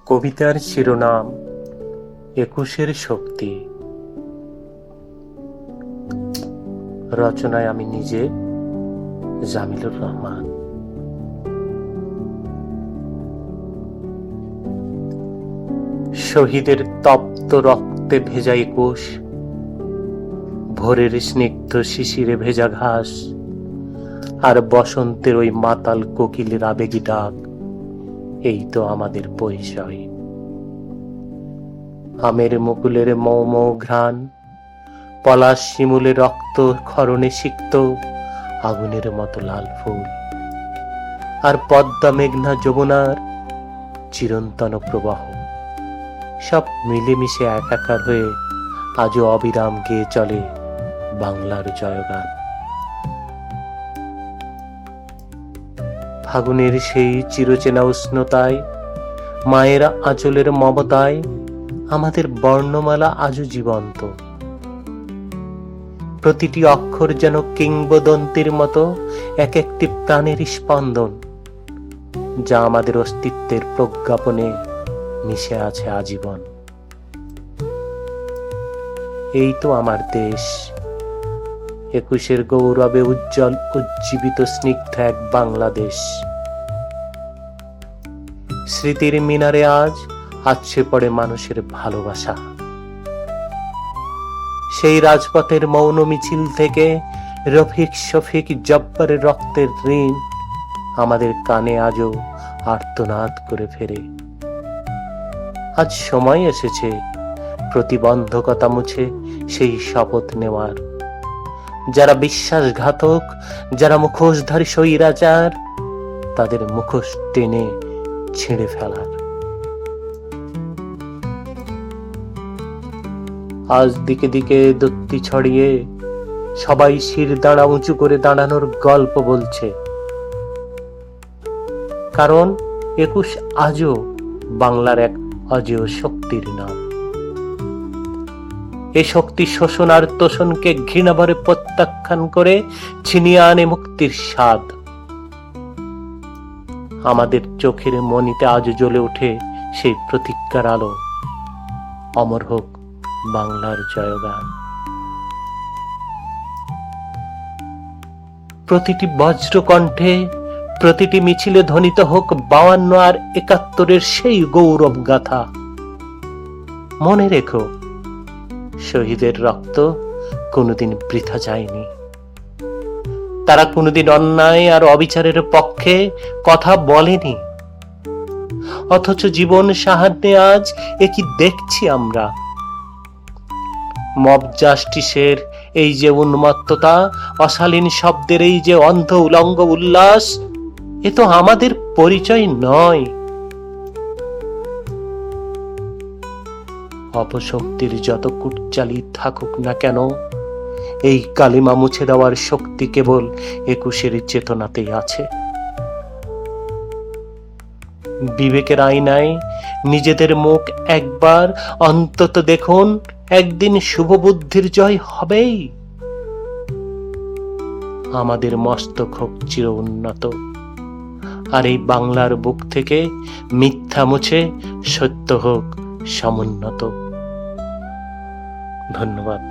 কবিতার শিরোনাম ২১-এর শক্তি। রচনায় আমি নিজে, জামিলুর রহমান। শহীদের তপ্ত রক্তে ভেজা ২১, ভোরের স্নিগ্ধ শিশিরে ভেজা ঘাস, আর বসন্তের ওই মাতাল কোকিলের আবেগী ডাক, এই তো আমাদের পরিচয়। আমের মুকুলের মৌ মৌ ঘ্রাণ, পলাশ শিমুলের রক্ত ক্ষরণে সিক্ত আগুনের মতো লাল ফুল, আর পদ্মা মেঘনা যমুনার চিরন্তন প্রবাহ, সব মিলেমিশে একাকার হয়ে আজও অবিরাম গেয়ে চলে বাংলার জয়গান। ফাগুনের সেই চিরচেনা উষ্ণতায়, মায়ের আঁচলের মমতায় আমাদের বর্ণমালা আজও জীবন্ত। প্রতিটি অক্ষর যেন কিংবদন্তির মতো এক একটি প্রাণের স্পন্দন, যা আমাদের অস্তিত্বের প্রজ্ঞাপনে মিশে আছে আজীবন। এই তো আমার দেশ, ২১-এর গৌরবে উজ্জ্বল উজ্জীবিত স্নিগ্ধ এক বাংলাদেশ। স্মৃতির মিনারে আজ আছড়ে পড়ে মানুষের ভালোবাসা। সেই রাজপথের মৌন মিছিল থেকে রফিক শফিক জব্বারের রক্তের ঋণ আমাদের কানে আজও আর্তনাদ করে ফেরে। আজ সময় এসেছে প্রতিবন্ধকতা মুছে সেই শপথ নেওয়ার। যারা বিশ্বাসঘাতক, যারা মুখোশধারী স্বৈরাচার, তাদের মুখোশ টেনে ছিঁড়ে ফেলার। আজ দিকে দিকে দত্তি ছড়িয়ে সবাই শির দাঁড়া উঁচু করে দাঁড়ানোর গল্প বলছে, কারণ ২১ আজও বাংলার এক অজেয় শক্তির নাম। এ শক্তি শোষণ আর তোষণকে ঘৃণাভরে প্রত্যাখ্যান করে ছিনিয়ে আনে মুক্তির স্বাদ। আমাদের চোখের মনিতে আজও জ্বলে ওঠে সেই প্রতিজ্ঞার আলো, অমর হোক বাংলার জয়গান। প্রতিটি বজ্র কণ্ঠে, প্রতিটি মিছিলে ধ্বনিত হোক ৫২ আর ৭১-এর সেই গৌরব গাথা। মনে রেখো, শহীদের রক্ত কোনোদিন বৃথা যায়নি। তারা কোনোদিন অন্যায় আর অবিচারের পক্ষে কথা বলেনি। অথচ জীবন সাহায্যে আজ এ কি দেখছি আমরা। মব জাস্টিসের এই যে উন্মত্ততা, অশালীন শব্দের এই যে অন্ধ উলঙ্গ উল্লাস, এ তো আমাদের পরিচয় নয়। অপশক্তির যত কুটচালি থাকুক না কেন, এই কালিমা মুছে দেওয়ার শক্তি কেবল ২১-এর চেতনাতেই আছে। বিবেকের আয়নায় নিজেদের মুখ একবার অন্তত দেখুন, একদিন শুভ বুদ্ধির জয় হবেই। আমাদের মস্তক হোক চির উন্নত, আর এই বাংলার বুক থেকে মিথ্যা মুছে সত্য হোক সমুন্নত। ধন্যবাদ।